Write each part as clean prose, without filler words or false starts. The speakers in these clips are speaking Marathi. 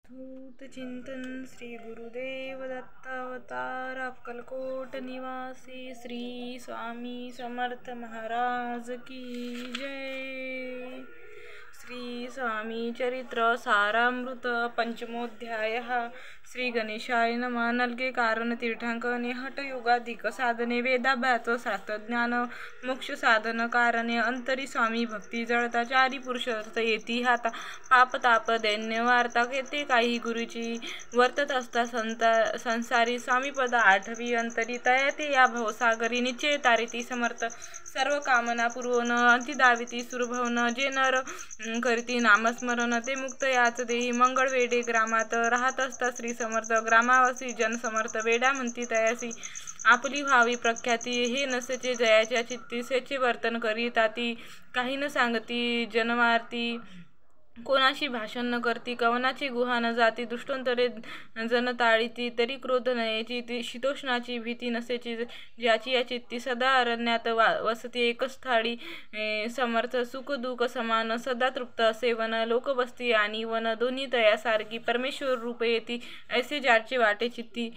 भूत चिंतन श्री गुरुदेव दत्त अवतार अक्कलकोट निवासी श्री स्वामी समर्थ महाराज की जय। श्री स्वामी चरित्र सारामृत पंचमोध्याय। श्री गणेशाय नमः। नलगे कारण तीर्थांकने हठ योगाधिक साधने वेदाभ्यास शास्त्रज्ञान मोक्ष साधन कारणे अंतरी स्वामी भक्ती जळता चारी पुरुषार्थ येती हाता पाप ताप दैन्य वार्ता येते काही गुरुची वर्तत असता संसारी स्वामी पद आठवी अंतरी तयाते या भवसागरी निश्चय तारिती समर्थ सर्व कामना पूर्वण अंतिदाविती सुरभवन जे नर करीती नामस्मरण ते मुक्त याच देही मंगळ वेडे ग्रामात राहत असता श्री समर्थ ग्रामावासी जन समर्थ वेडा म्हणती तयासी आपली व्हावी प्रख्याती हे नसेचे जयाच्या चित्ती सेचे वर्तन करीताती काही न सांगती जनमारती कोणाशी भाषण न करती कवनाची गुहा न जाती दुष्टोंतरे जन ताळीती तरी क्रोध नयेची ती शीतोष्णाची भीती नसेची ज्याची या चित्ती सदा अरण्यात वसती एकच थाळी समर्थ सुख दुःख समान सदा तृप्त असे वन लोकवस्ती आणि वन दोन्ही तयासारखी परमेश्वर रूप येती ऐसे ज्याचे वाटे चित्ती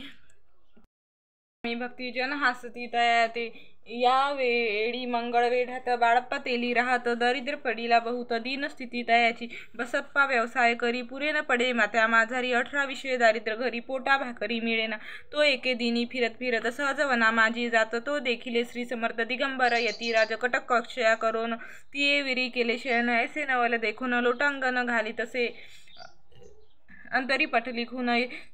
भक्ती जन हासती तयाते या वेळी मंगळ वेढात बाळप्पा तेली राहत दरिद्र पडीला बहुत दीन स्थिती तयाची बसप्पा व्यवसाय करी पुरे न पडे मात्या माझारी 18 विषय दारिद्र्य घरी पोटा भाकरी मिळेना तो एके दिनी फिरत सहज वना माझी जात तो देखिले श्री समर्थ दिगंबर यती राज कटक कक्षया करून ती विरी केले शयन ऐसे नवल देखून लोटांगण घाली तसे अंतरी पटली खून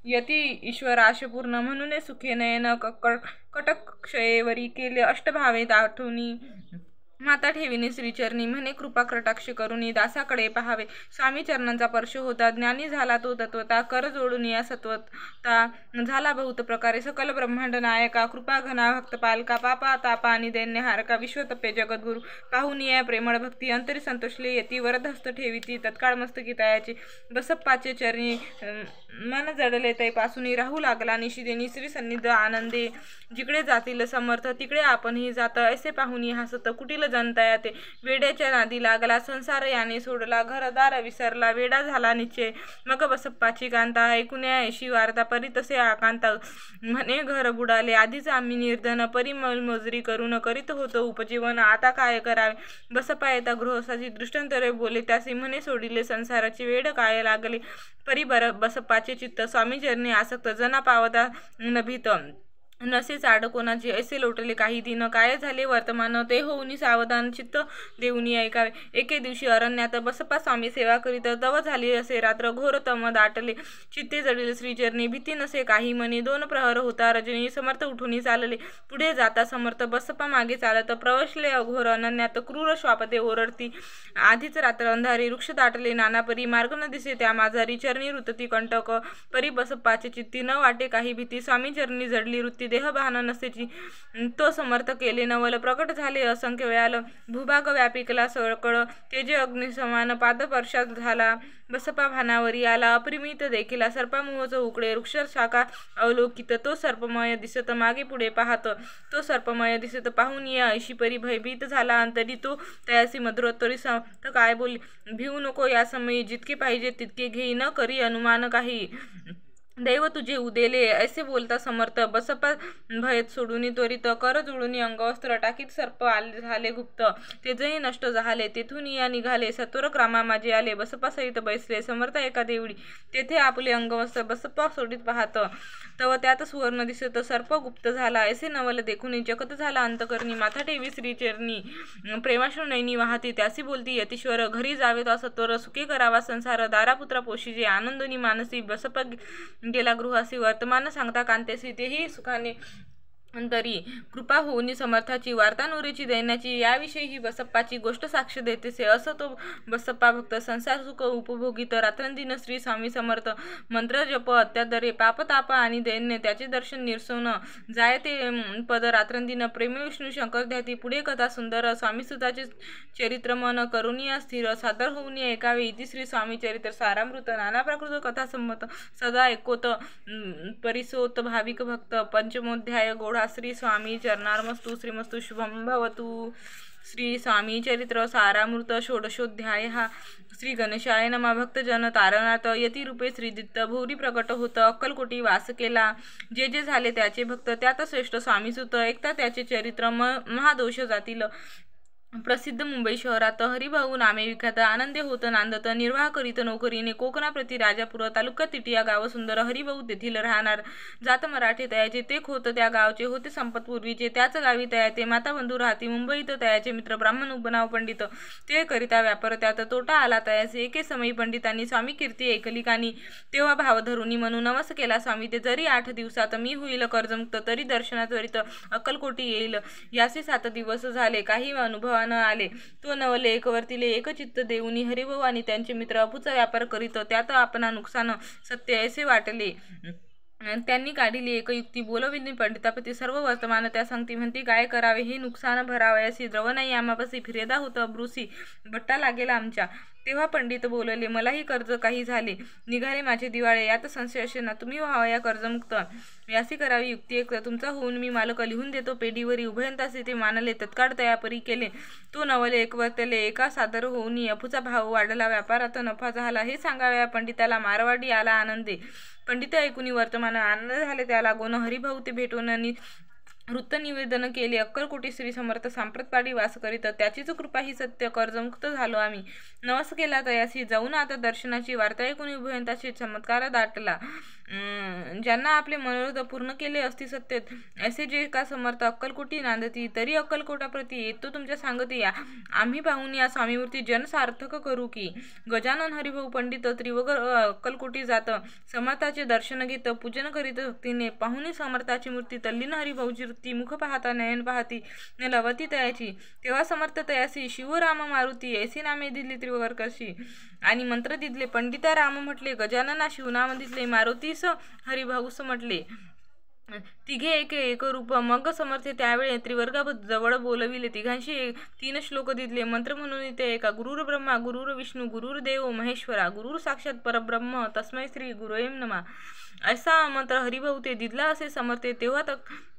यती ईश्वराशपूर्ण म्हणून सुखे नयन कटक क्षयेवरी केले अष्टभावे दाठवणी माता ठेविनी श्रीचरणी म्हणे कृपा कटाक्ष करुनी दासाकडे पहावे स्वामी चरणांचा स्पर्श होता ज्ञानी झाला तो तत्वता कर जोडून या सत्वता झाला बहुत प्रकारे सकल ब्रह्मांड नायका कृपा घना भक्त पालका पापा तापा आणि दैन्य हारका विश्वतप्पे जगद्गुरु पाहून या प्रेमळ भक्ती अंतरी संतोषले येती वरदहस्त ठेविती तत्काळ मस्तकी तयाची बसप्पाचे चरणी मन जडले तैपासून राहू लागला निशिदेनी श्री सन्निध आनंदे जिकडे जातील समर्थ तिकडे आपणही जात ऐसे पाहून हसत कुटील जनता येते वेड्याच्या नादी लागला संसार याने सोडला घरदार विसरला वेडा झाला निश्चय मग बसप्पाची कांता ऐकून ऐशी वार्ता परी तसे आकांता म्हणे घर बुडाले आधीच आम्ही निर्धन परी मोजरी करून करीत होतो उपजीवन आता काय करावे बसप्पा येता गृहस्थाची दृष्टांतरे बोले त्यासी म्हणे सोडिले संसाराची वेड काय लागले परी बसप्पाचे चित्त स्वामी चरणी आसक्त जना पावता नभीत नसे चाड कोणाचे ऐसे लोटले काही दिन काय झाले वर्तमान ते होऊनी सावधान चित्त देऊनी ऐकावे एके दिवशी अरण्यात बसप्पा स्वामी सेवा करीत दव झाली असे रात्र घोर तम दाटले चित्ते जडले श्रीचरणी भीती नसे काही मनी 2 प्रहर होता रजनी समर्थ उठून चालले पुढे जाता समर्थ बसप्पा मागे चालत प्रवशले अघोर अनन्यात क्रूर श्वापते ओरडती आधीच रात्र अंधारी वृक्ष दाटले नानापरी मार्ग न दिसे त्या माझारी चरणी रुतती कंटक परी बसप्पाचे चित्ती न वाटे काही भीती स्वामी चरणी जडली वृत्ती देह भान नसेची तो समर्थ केले नवल प्रकट झाले असंख्य वेळाल भूभाग व्यापिकला सळकळ तेजे अग्नि समान पादपर्शात झाला बसप्पा भानावरी आला अप्रिमित देखील सर्पामुहच उकडे वृक्ष शाखा अवलोकित तो सर्पमय दिसत मागे पुढे पाहत तो सर्पमय दिसत पाहून या ऐशी परी भयभीत झाला अंतरी तो तयासी मधुरोत्तरी तर काय बोलली भिवू नको या समयी जितके पाहिजे तितके घेई न करी अनुमान काही दैव तुझे उदेले ऐसे बोलता समर्थ बसप्पा भयत सोडून त्वरित कर जोडून अंगवस्त्र टाकीत सर्प आले झाले गुप्त तेजही नष्ट झाले तेथून या निघाले सत्वर क्रामा माझे आले बसप्पा सहित बैसले समर्थ एका देवळी तेथे आपले अंगवस्त्र बसप्पा सोडीत पाहत तव त्यात सुवर्ण दिसत सर्प गुप्त झाला ऐसे नवल देखून जगत झाला अंतकरणी माथा ठेवी श्रीचरणी प्रेमाश्रू नैनी वाहती त्यासी बोलती यतीश्वर घरी जावे तो सत्वर सुखे करावा संसार दारापुत्रा पोशीजे आनंदनी मानसी बसप्पा गेला गृहासी वर्तमान सांगता कांतेसी तेही सुखाने अंतरी कृपा होऊन समर्थाची वार्ता नोरीची दैन्याची याविषयी ही बसप्पाची गोष्ट साक्ष देतेसे असं तो बसप्पा भक्त संसार सुख उपभोगित रात्रंदिन श्री स्वामी समर्थ मंत्र जप अत्यादरे पापताप आणि दैन्य त्याचे दर्शन निरसवून जाय ते पद रात्रंदिन प्रेम विष्णू शंकर ध्याती पुढे कथा सुंदर स्वामी सुताचे चरित्र मन करुणीय स्थिर सादर होऊन ऐकावे इति श्री स्वामी चरित्र सारामृत नाना प्राकृत कथा संमत सदा एकोत परिसोत भाविक भक्त पंचमोध्याय गोढा नमः श्री स्वामी चरणार्मस्तु श्रीमस्तु शुभं भवतु। श्री स्वामी चरित्र सारामृत षोडशोध्याय। श्री गणेशाय नमः। भक्तजन तारणार्थ यतिरूपे श्रीदित्त भोरी प्रकट होत अक्कलकोटी वास केला। जे जे झाले त्याचे भक्त त्यात श्रेष्ठ स्वामीसुत एकता त्याचे चरित्र महादोष जातील। प्रसिद्ध मुंबई शहरात हरिभाऊ नामे विख्यात आनंदे होत नांदत निर्वाह करीत नोकरीने कोकणाप्रती राजापूर तालुका तिटिया गाव सुंदर हरिभाऊ तेथील राहणार जात मराठे तयाचे ते खोत त्या गावचे होते संपत पूर्वीचे त्याच गावी तयाचे माता बंधू राहती मुंबईत तयाचे मित्र ब्राह्मण उपनाव पंडित ते करिता व्यापार त्यात तोटा आला तयाचे एके समयी पंडितांनी स्वामी कीर्ती ऐकलिकानी तेव्हा भाव धरुनी म्हणून नवस केला स्वामी ते जरी 8 दिवसात मी होईल कर्जमुक्त तरी दर्शनात त्वरित अक्कलकोटी येईल। याचे 7 दिवस झाले काही अनुभव आले तो नवले एकवर्तीले एकचित्त देऊनी हरिभाऊ आणि त्यांचे मित्र अपूचा व्यापार करीत त्यात आपणा नुकसान सत्य ऐसे वाटले। त्यांनी काढिली एक युक्ती बोलविली पंडितापती सर्व वर्तमान त्या सांगती म्हणती काय करावे हे नुकसान भरावयासी द्रव नाही आम्हापाशी फिरेदा होत ब्रुसी बट्टा लागेल आमच्या। तेव्हा पंडित बोलले मलाही कर्ज काही झाले निघाले माझे दिवाळे यात संशय असे ना तुम्ही व्हावया कर्जमुक्त यासी करावी युक्ती एक तुमचा होऊन मी मालक लिहून देतो पेढीवरी उभयंतासी ते मानले तत्काळ तयापरी केले। तो नवले एकवर्तले एका सादर होऊन अफूचा भाव वाढला व्यापारात नफा झाला हे सांगाव्या पंडिताला मारवाडी आला आनंदे। पंडित ऐकून वर्तमान आनंद झाले त्याला गोन हरिभाऊ ते भेटून वृत्त निवेदन केले अक्कलकोटी श्री समर्थ सांप्रतपाडी वास करीत त्याचीच कृपा ही सत्य कर्जमुक्त झालो आम्ही। नवस केला तयासी जाऊन आता दर्शनाची वार्ता ऐकून उभयंताची चमत्कार दाटला। ज्यांना आपले मनोरथ पूर्ण केले असती सत्य असे जे का समर्थ अक्कलकोटी नांदती तरी अक्कलकोटाप्रती येतो तुमच्या सांगती आम्ही पाहून या स्वामीमूर्ती जन सार्थक करू की। गजानन हरिभाऊ पंडित त्रिवगर अक्कलकोटी जात समर्थाचे दर्शन घेत पूजन करीत भक्तीने पाहुणी समर्थाची मूर्ती तल्लीन हरिभाऊची वृत्ती मुख पाहता नयन पाहती लवती तयाची। तेव्हा समर्थ तयासी शिवराम मारुती ऐसी नामे दिली त्रिवगर कशी आणि मंत्र दिले पंडिता राम म्हटले गजानना शिवनाम दिसले मारुतीस हरिभाऊस म्हटले तिघे एक रूप मग समर्थ त्यावेळे त्रिवर्गा जवळ बोलविले तिघांशी 3 श्लोक दिले मंत्र म्हणून ते एका गुरुर ब्रह्मा गुरुर विष्णू गुरुर देव महेश्वरा गुरुर साक्षात परब्रह्म तस्मै श्री गुरुवे नमः असा मंत्र हरिभाऊ ते दिदला असे समर्थे तेव्हा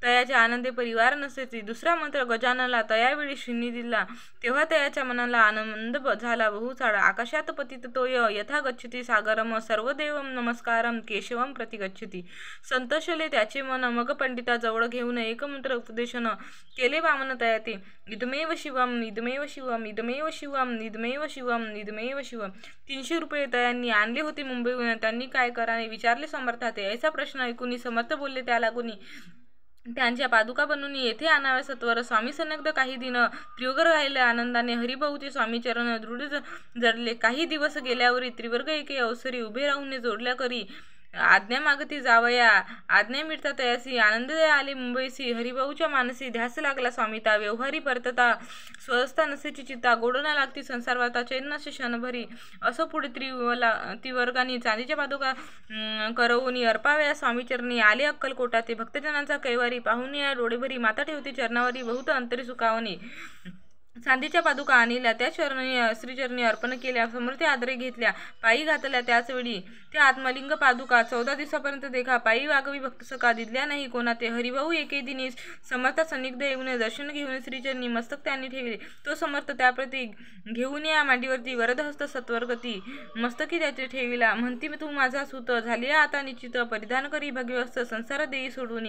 तयाच्या आनंदे परिवार नसेची। दुसरा मंत्र गजाननला तयावेळी श्रीनी दिला तेव्हा तयाच्या मनाला आनंद झाला बहुसारा। आकाशात पतित तोय यथा गच्छती सागरम सर्वदेवम नमस्कारम केशवम प्रति गच्छती। संतोषले त्याचे मन मग पंडिता जवळ घेऊन एक मंत्र उपदेशन केले वामन तयाते इदमेव शिवम इदमेव शिवम इदमेव शिवम इदमेव शिवम इदमेव शिवम। 300 रुपये तयांनी आणले होते मुंबईहून त्यांनी काय करावे विचारले समर्थाते ऐसा प्रश्न ऐकून समर्थ बोलले त्या लागून त्यांच्या पादुका बनवून येथे आणाव्या सत्वर। स्वामी सन्निग्ध काही दिन त्रिवर्ग राहिले आनंदाने हरिभाऊचे स्वामी चरण दृढ जडले। काही दिवस गेल्यावर त्रिवर्ग एके अवसरी उभे राहून जोडल्या करी आज्ञा मागती जावया आज्ञा मिळता तयासी आनंद आले मुंबईसी। हरिभाऊच्या मानसी ध्यास लागला स्वामिता व्यवहारी परतता स्वस्था नसेची चित्ता गोड न लागती संसार वार्ता चैन नसे क्षणभरी। असं पुढे त्रिवर्गानी चांदीच्या पादुका करवून अर्पाव्या स्वामीचरणी आले अक्कलकोटा ते भक्तजनांचा कैवारी पाहून या डोळेभरी माता ठेवती चरणावरी बहुत अंतरी सुखावणे। चांदीच्या पादुका आणल्या त्या श्रीचरणी अर्पण केल्या समर्थ आदरे घेतल्या पायी घातल्या त्याच वेळी त्या आत्मलिंग पादुका 14 दिवसापर्यंत देखा पायी वागवी भक्त सका दिदल्या नाही कोणा ते। हरिभाऊ एके दिनी समर्थ सन्निग्ध येऊन दर्शन घेऊन श्रीचरणी मस्तक त्यांनी ठेवले। तो समर्थ त्याप्रती घेऊन या मांडीवरती वरदहस्त सत्वरगती मस्तकी त्याचे ठेविला म्हणती तू माझा सुत झाली आता निश्चित परिधान करी भगवस्त संसार देई सोडून।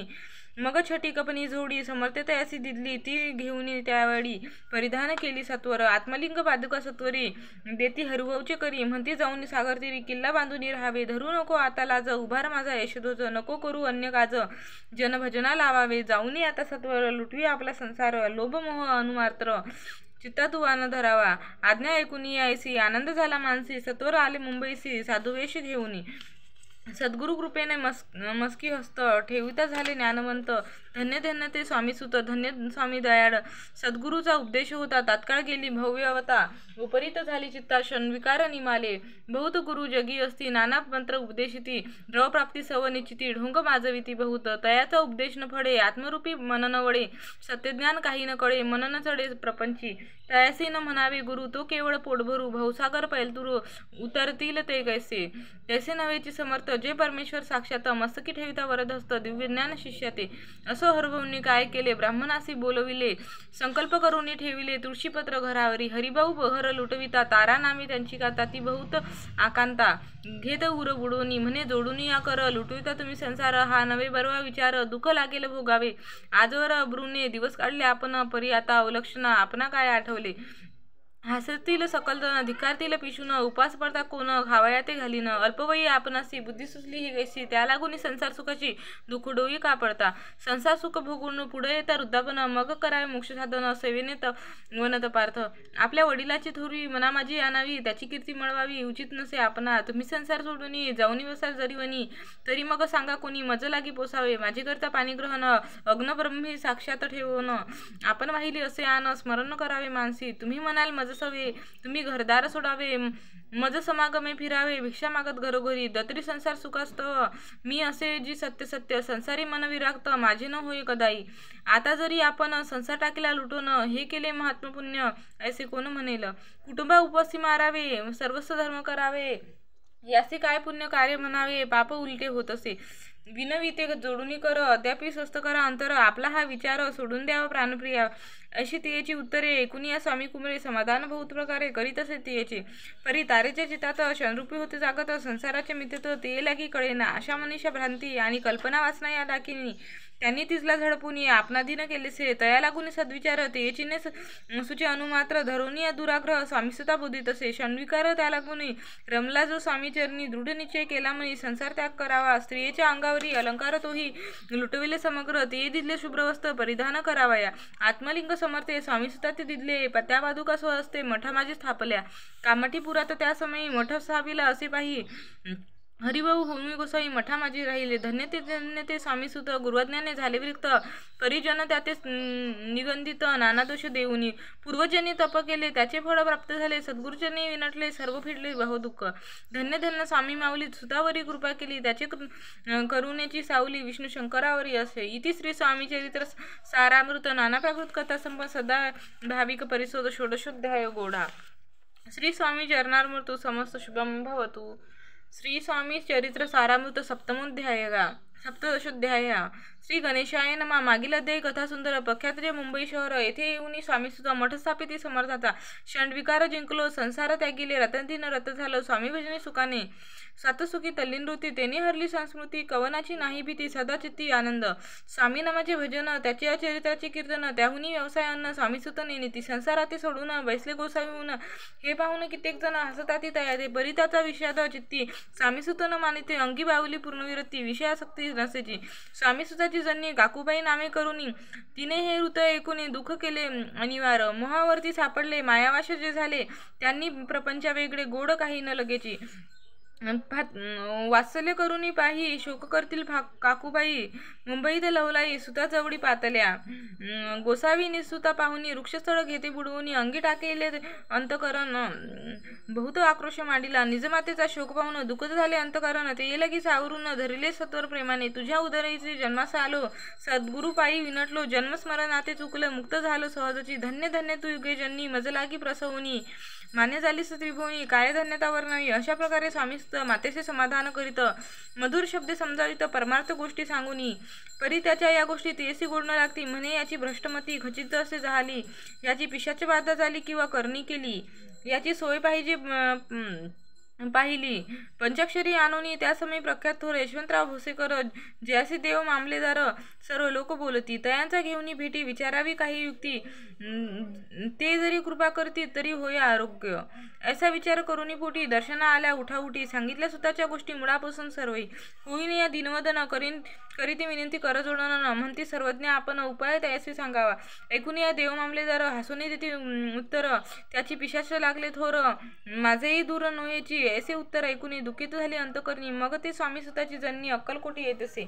मग छटी कपनी जोडी समर्थते अशी दिदली ती घेऊन त्यावेळी परिधान केली सत्वर। आत्मलिंग पादुका सत्वरी देती हरिभाऊचे करी म्हणती जाऊन सागर तीरी किल्ला बांधून राहावे धरू नको आता लाज उभार माझा यशोधोज नको करू अन्य काज जन भजना लावावे जाऊन आता सत्वर लुटवी आपला संसार लोभ मोह अनुमात्र चित्ता तू आन धरावा। आज्ञा ऐकून यायसी आनंद झाला मानसी सत्वर आले मुंबईसी साधुवेश घेऊन। सद्गुरु कृपेने मस्की हस्त ठेविता झाले ज्ञानवंत धन्य धन्य ते स्वामीसुत धन्य स्वामी दयाळ। सद्गुरूचा उपदेश होता तात्काळ गेली भव्यवता उपरीत झाली चित्ता क्षणविकार निमाले। बहुत गुरु जगी असती नाना मंत्र उपदेशिती द्रव प्राप्ती सव निश्चिती ढोंग माजविती बहुत। तयाचा उपदेश न फळे आत्मरूपी मनन वळे सत्यज्ञान काही न कळे मनन चढे प्रपंची। तयासी न म्हणावे गुरु तो केवळ पोटभरू भवसागर पैलतुरू उतरतील ते कैसे तैसे नव्हेची समर्थ जे परमेश्वर साक्षात मस्तकी ठेविता वरदहस्त दिव्यज्ञान शिष्याते असो हरभवनी काय केले ब्राह्मणासी बोलविले संकल्प करून ठेविले तुळशीपत्र घरावरी हरिभाऊ बहर लुटविता तारा नामे त्यांची गाता ती बहुत आकांता घेत उर बुडोनी म्हणे जोडून या कर लुटविता तुम्ही संसार हा नवे बरवा विचार दुःख लागेल भोगावे आजवर अब्रूने दिवस काढले आपण परी आता अवलक्षणा आपणा काय आठवले हसतील सकल जण धिकारतील पिशून उपास पडता कोण खावया ते घालीन अल्पवयी आपणासी बुद्धी सुचली ही कैसी त्या लागून संसार सुखाची दुःख डोई का पडता संसार सुख भोगून पुढे येता वृद्धापन मग करावे मोक्ष साधन सेवेने वनत पार्थ आपल्या वडिलाची थोरी मना माझी आणावी त्याची कीर्ती मिळवावी उचित नसे आपणा तुम्ही संसार सोडून जाऊनी वसाल जरी वनी तरी मग सांगा कोणी मज लागी पोसावे माझे करता पाणी ग्रहण अग्नब्रह्मी साक्षात ठेवून आपण वाहिली असे आन स्मरण करावे मानसी तुम्ही म्हणाल मज सवे तुम्ही घरदार सोडावे मज समागमे फिरावे भिक्षा मागत घरोघरी दत्री संसार सुखास्त मी असे जी सत्य सत्य संसारी मन विराक्त माझे न होय कदाई आता जरी आपण संसार टाकीला लुटून हे केले महात्मा पुण्य ऐसे कोण म्हणेल कुटुंबा उपस्थित मारावे सर्वस्व धर्म करावे याचे काय पुण्य कार्य म्हणावे पाप उलटे होत असे विनविते जोडून कर अद्यापि स्वस्त करा अंतर आपला हा विचार सोडून द्यावा प्राणप्रिया अशी तियेची उत्तरे ऐकून या स्वामी कुमरे समाधान बहुत प्रकारे करीत असे तियेचे परी तारेच्या चितात क्षणरूपी होते जागत संसाराचे मित्र ते लागी कळेना अशा मनीषा भ्रांती आणि कल्पना वासना या डाकीनी त्यांनी तिसला झडपून आपणाधीन केलेसे तया लागून सद्विचार तेचिने सुचे अनुमात्र धरून या दुराग्रह स्वामीसुता बोधित असे क्षणविकार त्या लागून रमला जो स्वामी चरणी दृढ निश्चय केला म्हणे संसार त्याग करावा स्त्रियेच्या अंगावरी अलंकार तोही लुटविले समग्र ते दिदले शुभ्रवस्त्र परिधान करावया आत्मलिंग समर्थे स्वामीसुता ते दिदले पत्या बाधुका स्वहस्ते मठा माझे स्थापल्या कामठी पुरात त्या समयी मठ स्थापिला असे पाही हरिभाऊ होमी गोसाई मठा माझी राहिले धन्य ते स्वामीसुत गुरुज्ञाने झाले विरक्त परिजन त्याते निगंधित नाना दोष देऊनी पूर्वजनी तप केले त्याचे फळ प्राप्त झाले सद्गुरुजनी विनटले सर्व फिरले बहुदुःख धन्य धन्य स्वामी माऊली सुतावरी कृपा केली त्याचे करुणेची सावली विष्णू शंकरावरी असे इति श्री स्वामी चरित्र सारामृत नाना प्राकृत कथा संपन्न सदा भाविक परिशोध षोडशोध्याय गोडा श्री स्वामी चरणार्मृतु समस्त शुभम भवतु श्री स्वामी चरित्र सारामृत सप्तमोध्याय सप्तदशोध्याय श्री गणेशाय नमः मागील अध्याय कथा सुंदर प्रख्यात मुंबई शहर येथे येऊन स्वामीसुद्धा मठ स्थापित समर्थाचा षण्विकार जिंकलो संसार त्यागिले रतनदिन रत झालो स्वामी भजने सुखाने सातसुखी तल्लीनवृत्ती तेने हरली संस्मृती कवनाची नाही भीती सदाचित्ती आनंद स्वामी नामाचे भजन त्याच्या चरित्राचे कीर्तन त्याहुनी व्यवसाय अन्न स्वामीसुत नेनिती संसाराते सोडून बैसले गोसावीहून हे पाहून कित्येक जण हसताती तयाते परिताचा विषाद चित्ती स्वामीसुत न मानिते अंगी बाहुली पूर्णविरती विषयासक्ती नसेची स्वामीसुताची जन्य काकूबाई नामे करुनी तिने हे वृत्त ऐकून दुःख केले अनिवार्य मोहावरती सापडले मायावाश जे झाले त्यांनी प्रपंचा वेगळे गोड काही न लगेची वात्सल्य करूनी पाही शोक करतील काकूबाई मुंबईत लवलाई सुता जवळी पातल्या गोसावी निसुता पाहुनी वृक्षस्थळ घेते बुडवून अंगी टाकेले अंतकरण बहुत आक्रोश मांडिला निजमातेचा शोक पाहून दुःखद झाले अंतकरण ते लगी सावरून धरिले सत्वर प्रेमाने तुझ्या उदरीचे जन्मास आलो सद्गुरु पायी विनटलो जन्मस्मरणाते चुकलं मुक्त झालो सहजची धन्य धन्य तू युगे जन्नी मजलागी प्रसवनी मान्य झालीस त्रिभुवनी काय धन्यतावर नाही अशा प्रकारे स्वामी मातेचे समाधान करीत मधुर शब्द समजावित परमार्थ गोष्टी सांगूनी परी त्याच्या या गोष्टी तेसी गोड न लागती म्हणे याची भ्रष्टमती खचित असे झाली याची पिशाची बाधा झाली किंवा करणी केली याची सोय पाहिली पंचाक्षरी आणूनी त्या समय प्रख्यात थोर यशवंतराव भोसेकर ज्यासी देव मामलेदार सर्व लोक बोलती तयांचा घेऊनी भेटी विचारावी काही युक्ती ते जरी कृपा करती तरी होय आरोग्य ऐसा विचार करूनी पोटी दर्शना आल्या उठाउठी सांगितल्या सुताच्या गोष्टी मुळापासून सर्वही होईन या दिनवदन करीती विनंती कर जोडन म्हणती सर्वज्ञ आपण उपाय त्याशी सांगावा ऐकून या देव मामलेदार हसून देते उत्तर त्याची पिशाच लागले थोर माझेही दूर नोहेची ऐसे उत्तर ऐकून दुःखित झाले अंतकरणी मग ते स्वामी सुताची जन्नी अक्कलकोटी येत असे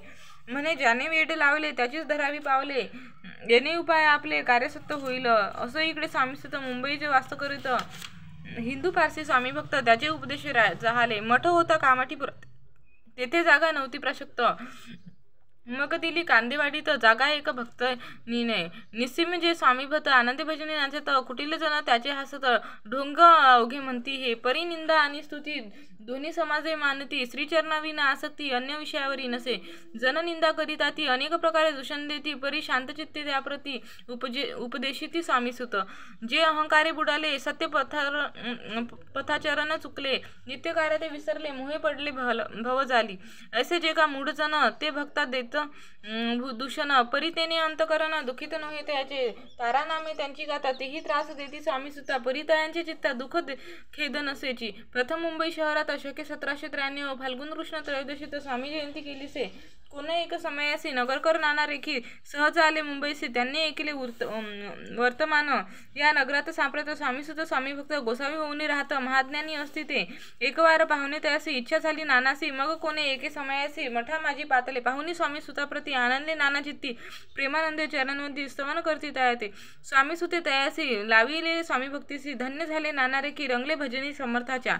म्हणे ज्याने वेड लावले त्याचीच धरावी पावले येणे उपाय आपले कार्यसत्य होईल असं इकडे स्वामी सुत मुंबईचे वास्तव करीत हिंदू पारसी स्वामी भक्त त्याचे उपदेश झाले मठ होता कामाठीपुरात तेथे जागा नव्हती प्रशक्त मग दिली कांदेवाडीत जागा एक भक्त निने निस्सिम जे स्वामी भक्त आनंदी भजनी नाचत कुटील जण त्याचे हसत ढोंग अवघे म्हणती हे परी निंदा आणि स्तुती दोन्ही समाजे मानती श्रीचरणाविना आसक्ती अन्य विषयावरी नसे जन निंदा करीता ती अनेक प्रकारे दूषण देती परी शांतचित्ते त्याप्रती उपदेशिती स्वामी सुत जे अहंकारे बुडाले सत्य पथाचरण चुकले नित्य कार्य ते विसरले मोहे पडले भव झाली ऐसे जे का मूढ जन ते भक्ता देत दूषण परी तेने अंतकरण दुखित नव्हे त्याचे तारा नामे त्यांची गाता तेही त्रास देती स्वामी सुता परितयांचे चित्ता दुःख खेद नसेची प्रथम मुंबई शहरात अशोके 1793 फाल्गुन कृष्ण त्रयोदशीत स्वामी जयंती केलीसे कोण एक समयासी नगरकर नाना रेखी सहज आले मुंबईसे त्यांनी ऐकले वर्तमान या नगरात साप्रत स्वामी सुत स्वामी भक्त गोसावी होऊन राहत महाज्ञानी असती ते एक वार पाहुणे त्यासी इच्छा झाली नानासी मग कोणे एके समयासी मठा माझी पातले पाहुणी स्वामी सुताप्रती आनंदे नाना चित्ती प्रेमानंदे चरणवंती स्तवन करती तयाते स्वामी सुते तयासी लाविले स्वामी भक्तीसी धन्य झाले नाना रेखी रंगले भजनी समर्थाच्या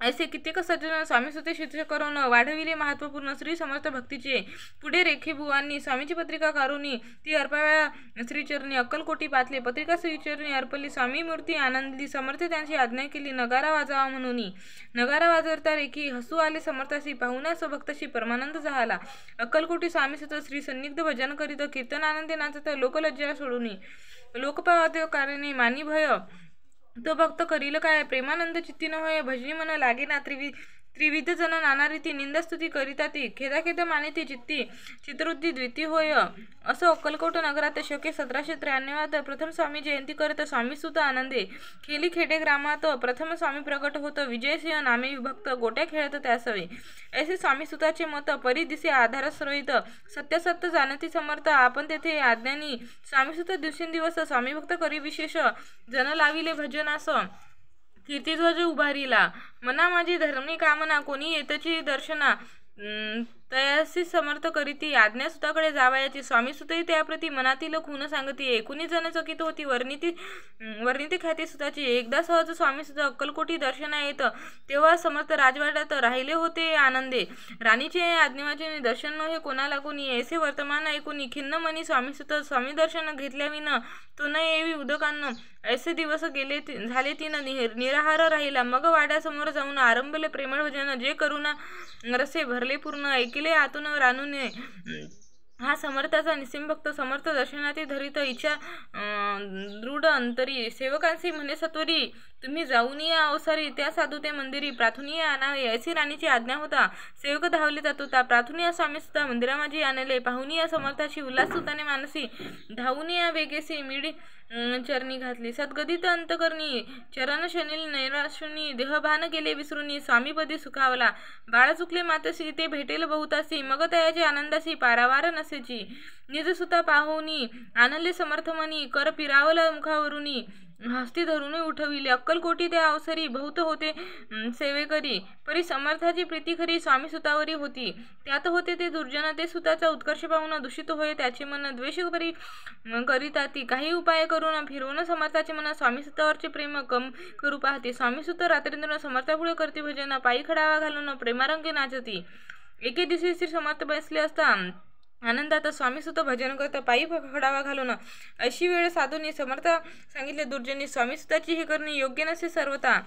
ऐसे कित्येक सज्जन स्वामी सुते शिष्य करून वाढविले महत्वपूर्ण श्री समर्थ भक्तीचे पुढे रेखी बुवांनी स्वामीची पत्रिका काढूनी ती अर्पाव्या श्रीचरणी अक्कलकोटी पातले पत्रिका श्रीचरणी अर्पली स्वामी मूर्ती आनंदली समर्थ त्यांची आज्ञा केली नगारा वाजावा म्हणून नगारा वाजवता रेखी हसू आले समर्थाशी पाहुण्या स्वभक्ताशी परमानंद झाला अक्कलकोटी स्वामी सुत श्री सन्निग्ध भजन करीत कीर्तन आनंदे नाचत लोकलज्जा सोडूनी लोकपावाद्य कारणे मानी भय तो भक्त करील काय प्रेमानंद चित्ती न होय भजनी मन लागे ना त्रिविध जन नाना रीती निंदास्तुती करिता ती खेदा मानिती चित्ती चित्रवृत्ती द्विती होय असं अक्कलकोट नगरात शके 1793 प्रथम स्वामी जयंती करत स्वामी सुत आनंदे खेली खेडे ग्रामात प्रथम स्वामी प्रकट होत विजयसिंह नामे विभक्त गोट्या खेळत त्यासवे ऐसे स्वामी सुताचे मत परी दिसे आधारस्रोहित सत्य जाणती समर्थ आपण तेथे आज्ञानी स्वामी सुत दिवसेंदिवस स्वामी भक्त करी विशेष जन लाविले भजनास कीर्तिध्वज उभारीला मना माझी धर्मी कामना कोणी येतची दर्शना तयासी समर्थ करीती आज्ञा सुताकडे जावयाची स्वामी सुतही त्याप्रती मनातील खून सांगती एकूणी जन चकित होती वर्णिती ख्याती सुताची एकदा सहज स्वामी सुत अक्कलकोटी दर्शना येत तेव्हा समर्थ राजवाड्यात राहिले होते आनंदे राणीचे आज्ञेवाचे दर्शन नव्हे कोणाला कोणी ऐसे वर्तमान ऐकून खिन्न मनी स्वामी सुत स्वामी दर्शन घेतल्याविन तो न येवी उदकान्न ऐसे दिवस गेले झाले तीन निराहार राहिला मग वाड्यासमोर जाऊन आरंभले प्रेमळ भजन जे करुणा रसे भरले पूर्ण ऐकले आतून रानूने हा समर्थाचा निसिम भक्त समर्थ दर्शनाती धरित इच्छा दृढ अंतरी सेवकांशी म्हणे सत्वरी तुम्ही जाऊन या अवसरी त्या साधू ते मंदिरी प्रार्थनीय आणावे ऐसी राणीची आज्ञा होता सेवक धावले जात होता प्रार्थनीय स्वामी सुद्धा मंदिरा माझी आणले पाहुनी या समर्थाशी उल्हास सुताने मानसी धावून या वेगेसी मिडी चरणी घातली सद्गदित अंतकरणी चरण शनील नैराशुनी देहभान गेले विसरुनी स्वामीपदी सुखावला बाळ चुकले मातसी ते भेटेल बहुतासी मग तयाचे आनंदासी पारावार नसेची निज सुता पाहुनी आनंदले समर्थमनी कर पिरावला मुखावरुनी हस्ती धरून उठविले अक्कलकोटी त्या अवसरी बहुत होते सेवेकरी परी समर्थाची प्रीती खरी स्वामी सुतावरी होती त्यात होते ते दुर्जन ते सुताचा उत्कर्ष पाहून दूषित होय त्याचे मन द्वेष परी करीता ती काही उपाय करून फिरवून समर्थाचे मन स्वामी सुतावरचे प्रेम कम करू पाहते स्वामी सुत रात्रेंद्र समर्थापुढे करते भजन पायी खडावा घालून प्रेमारंगे नाचती एके दिवशी श्री समर्थ बसले असता आनंदात स्वामी सुत भजन करत पायी खडावा घालून अशी वेळ साधूनी समर्थ सांगितले दुर्जनी स्वामी सुताची हे करणे योग्य नसे सर्वता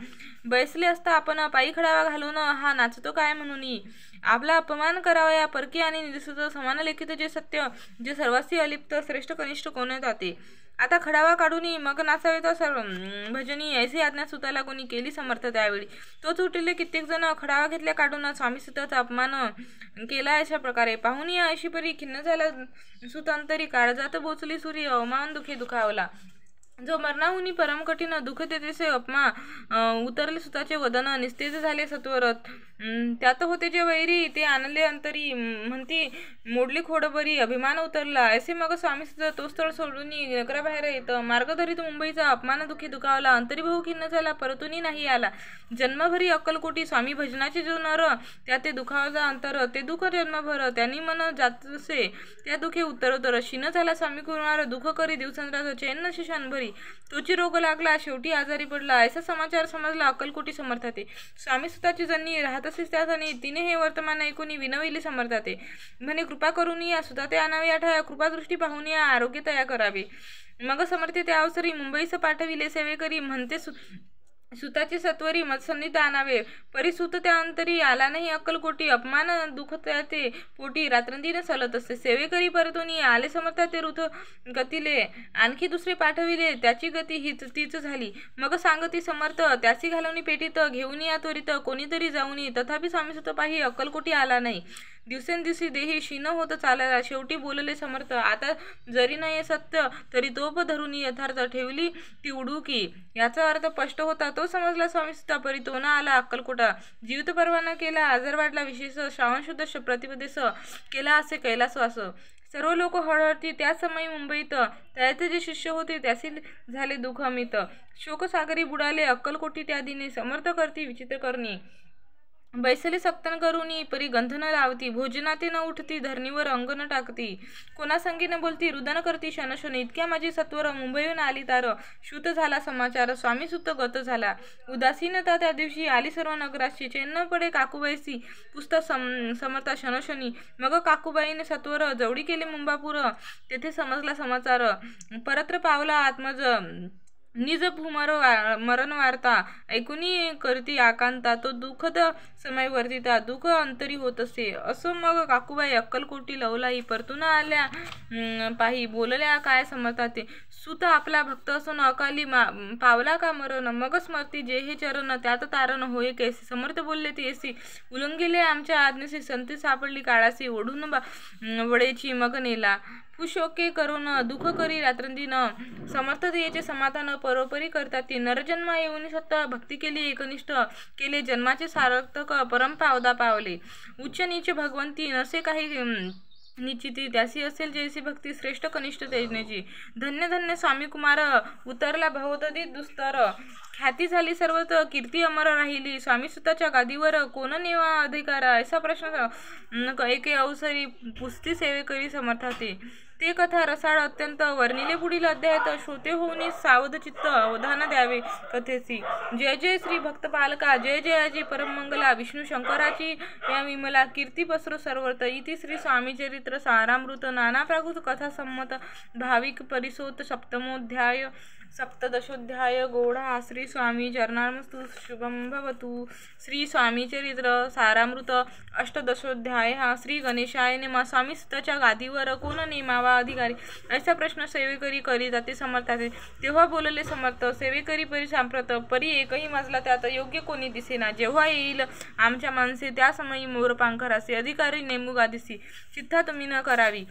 बैसले असता आपण पायी खडावा घालून हा नाचतो काय म्हणून आपला अपमान करावा या परकी आणि निजसुत समान लेखित जे सत्य जे सर्वासी अलिप्त श्रेष्ठ कनिष्ठ कोणत आते आता खडावा काढून मग नाचावे तर सर्व भजनी ऐसी आज्ञा सुताला कोणी केली समर्थ त्यावेळी तोच उठलेले कित्येक जण खडावा घेतल्या काढून स्वामी सुताचा अपमान केला अशा प्रकारे पाहून या अशी परी खिन्न झाला सुतांतरी काळजात बोचली सूर्य अवमान दुखे दुखावला जो मरणाहुनी परम कठीण दुःख देतेसे अपमा उतरले सुताचे वदन निस्तेज झाले सत्वरत त्यात होते जे वैरी ते आणले अंतरी म्हणती मोडली खोडबरी अभिमान उतरला ऐसे मग स्वामी सुद्धा तो स्थळ सोडून नगराबाहेर येत मार्ग धरीत मुंबईचा अपमान दुखी दुखावला अंतरी बहु खिन्न झाला परतून नाही आला जन्मभरी अक्कलकोटी स्वामी भजनाचे जो नर त्या ते दुखावला अंतर ते दुःख जन्मभर त्यांनी मन जातसे त्या दुखे उत्तरोत्तर क्षीण झाला स्वामी कुमार दुःख करी दिवसंद्राचा चैन नशी क्षणभरी तोची रोग लागला शेवटी आजारी पडला ऐसा समाचार समजला अक्कलकोटी समर्थाते स्वामी सुताची जणी राहत मनसी त्याने तिने हे वर्तमान ऐकून विनविले समर्थाते म्हणे कृपा करून या सुद्धा ते आणावे आठा कृपादृष्टी पाहून या आरोग्य तया करावे. मग समर्थ त्या अवसरी मुंबईस पाठविले सेवेकरी म्हणते सुताची सत्वरी मत्सन्निध आणावे परिसुत त्या अंतरी आला नाही अक्कलकोटी अपमान दुःख ते पोटी रात्रंदिन सलत असते. सेवेकरी परतोनी आले समर्था ते ऋत गतीले आणखी दुसरे पाठविले त्याची गती तीच झाली. मग सांगती समर्थ त्याची घालवणी पेटीत घेऊन या त्वरित कोणीतरी जाऊन तथापि स्वामी सुत पाही अक्कलकोटी आला नाही. दिवसेंदिवशी देही क्षीण होत चालला. शेवटी बोलले समर्थ आता जरी नाही सत्य तरी तोप धरून यथार्थ ठेवली ती उडुकी. याचा अर्थ स्पष्ट होता तो समजला. स्वामी सुद्धा परी तो न आला अक्कलकोटा. जीवित परवाना केला आजार वाढला विशेष श्रावण शुद्ध प्रतिपदेश केला असे कैलासवास. सर्व लोक हळहळती. त्या समयी मुंबईत त्याचे जे शिष्य होते त्याचे झाले दुःख अमित. शोकसागरी बुडाले अक्कलकोटी त्या दिनी. समर्थ करती विचित्र करणी बैसले सक्तन करुनी परी गंध न लावती. भोजनाते न उठती धरणीवर अंग न टाकती. कोणासंगी न बोलती रुदन करती शनशोन. इतक्या माझी सत्वर मुंबईहून आली तार. श्रुत झाला समाचार स्वामी सुत गत झाला. उदासीनता त्या दिवशी आली सर्व नगराची. चैन पडे काकूबाईसी पुस्तक समर्था शनशनी. मग काकूबाईने सत्वर जवळी केले मुंबापूर. तेथे समजला समाचार परत्र पावला आत्मज निज भूमर मरण वार्ता. ऐकुनी करती आकांता तो दुःखद समय वर्तिता. दुःख अंतरी होत असे. असो मग काकूबाई अक्कलकोटी लवलाई परतून आल्या पाही बोलल्या काय समजतात ते. सुत आपला भक्त असून अकाली पावला का मरण. मग स्मरती जे हे चरण त्यात तारण होय कैसे. समर्थ बोलले ते येसी उलंगिले आमच्या आज्ञेसी. संती सापडली काळासी ओढून वडेची मग नेला. पुशोके करून दुःख करी रात्रंदिन. समर्थ याचे समाधान परोपरी करतात ती. नरजन्म येऊन सत्ता भक्ती केली एकनिष्ठ केले जन्माचे सार्थक परम पावदा पावले. उच्च नीच भगवंती नसे काही निश्चिती त्यासी असेल जैसी भक्ती श्रेष्ठ कनिष्ठ तेजनेची. धन्य धन्य स्वामी कुमार उतरला भवतदी दुस्तर. ख्याती झाली सर्वत्र कीर्ती अमर राहिली. स्वामी सुताच्या गादीवर कोण नेवा अधिकार असा प्रश्न एके अवसरी पुस्ती सेवेकरी समर्थाते. ते कथा रसाळ अत्यंत वर्णिले पुढील अध्यायात श्रोते होऊन सावध चित्त अवधान द्यावे कथेसी. जय जय श्री भक्त पालका जय जयाजी परममंगला विष्णू शंकराची या विमला कीर्ती पसरो सर्वत्र. इति श्री स्वामी चरित्र सारामृत नाना प्राकृत कथा संमत भाविक परिसोत सप्तमोध्याय सप्तदशोध्याय गौडा. श्री स्वामी चरणार्मस्तु शुभम भवतु. श्री स्वामी चरित्र सारामृत अष्टदशोध्याय. श्री गणेशाय नमः. स्वामी सुताच्या गादीवर कोण नेमावा अधिकारी असा प्रश्न सेवेकरी करी जाते समर्थाचे. तेव्हा बोलले समर्थ सेवेकरी परी सांप्रत परी एकही मजला त्यात योग्य कोणी दिसेना. जेव्हा येईल आमच्या माणसे त्या समयी मोरपांखरासे अधिकारी नेमू गादीसी. चित्ता तुम्ही न करावी.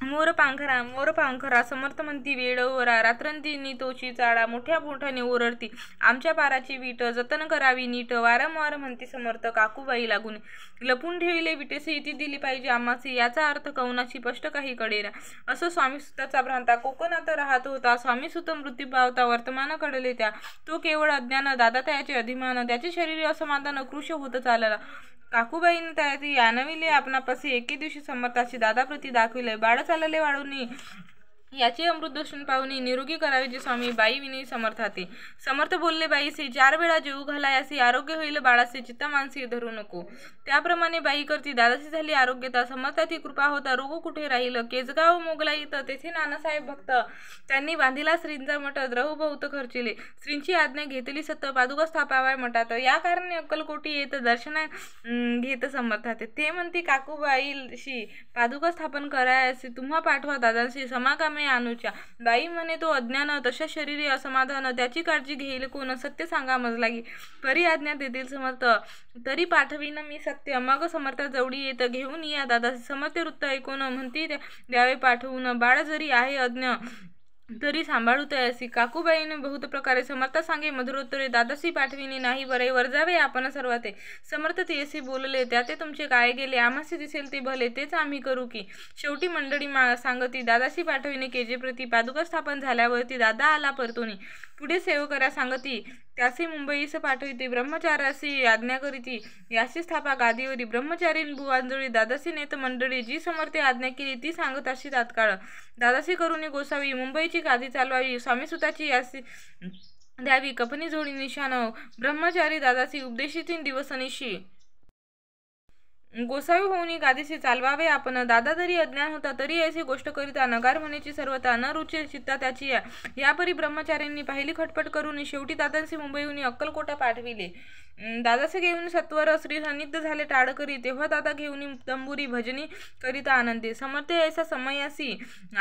मोरपांखरा समर्थ म्हणती वेळवरा रात्रंदिनी तोची चाळा मोठ्या मोठ्याने ओरडती. आमच्या पाराची वीट जतन करावी नीट. वारंवार म्हणती समर्थ काकूबाई लागून. लपून ठेविले विटेसी इति दिली पाहिजे आम्हासी. याचा अर्थ कौनाची स्पष्ट काही कळेना. असं स्वामी सुताचा भ्रांता कोकणात राहत होता. स्वामी सुत मृत्यू पावता वर्तमान कळले त्या. तो केवळ अज्ञान दादा त्याचे अभिमान त्याचे शरीर असमाधान कृश होत चालला. काकूबाईने त्याची यानविले आपणापाशी. एके दिवशी समर्थाची दादाप्रती दाखविले. बाळ चालले वाढून याचे अमृत दर्शन पाहुनी निरोगी करावे जे स्वामी बाई विनी समर्थाते. समर्थ बोलले बाईसे 4 वेळा जेऊ घालायासी आरोग्य होईल बाळासे. चित्ता मानसी धरू नको. त्याप्रमाणे बाई करती. दादाची झाली आरोग्यता. समर्थाची कृपा होता रोग कुठे राहील. केजगाव मोगला इथं तेथे नानासाहेब भक्त त्यांनी बांधिला श्रींचा मठ. द्रव बहुत खर्चिले. श्रींची आज्ञा घेतली सत्य पादुका स्थापाव्या मठात. या कारणे अक्कलकोटी येत दर्शन घेत समर्थाते. ते म्हणते काकूबाईशी पादुका स्थापन करायसी तुम्हा पाठवा दादांशी समाकामे अनुच्या. बाई म्हणे तो अज्ञान तशा शरीरी असमाधान त्याची काळजी घेईल कोण. सत्य सांगा मजलागी परी आज्ञा देतील समर्थ तरी पाठवीन मी सत्य. मग समर्थ जवळी येत घेऊन या दादा. समर्थ वृत्त ऐकून म्हणती द्यावे पाठवून. बाळ जरी आहे अज्ञ तरी सांभाळू तयासी. काकूबाईने बहुत प्रकारे समर्थ सांगे मधुरोत्तरे. दादासी पाठविणी नाही बरे वर जावे आपण सर्वाते. समर्थ तेसी बोलले त्याते तुमचे काय गेले. आम्हासी दिसेल ते भले तेच आम्ही करू की. शेवटी मंडळी सांगती दादासी पाठविणे केजे प्रती. पादुका स्थापन झाल्यावरती दादा आला परतोनी. पुढे सेवकऱ्या सांगती त्यासी मुंबईस पाठविते. ब्रह्मचार्यासी आज्ञा करीती याची स्थापा गादीवरी. ब्रह्मचारीन भुवांजळी दादासी नेत मंडळी. जी समर्थे आज्ञा केली ती सांगताशी तात्काळ. दादासी करुणी गोसावी मुंबईची गादी चालवावी. स्वामी सुताची यासी द्यावी कपनी जोडी निशाण. ब्रह्मचारी दादासी उपदेशितीन दिवसनिशी. गोसावी होऊनी गादीशी चालवावे आपण. दादा तरी अज्ञान होता तरी ऐसी गोष्ट करिता नकार म्हणेची सर्वता न रुचे चित्ता त्याची. यापरी ब्रह्मचार्यांनी पहिली खटपट करून शेवटी दादांशी मुंबईहून अक्कलकोटा पाठविले. दादासे घेऊन सत्वर श्री सान्निध्य झाले टाळ करी. तेव्हा दादा घेऊन तंबुरी भजनी करिता आनंदी. समर्थ ऐसा समयासी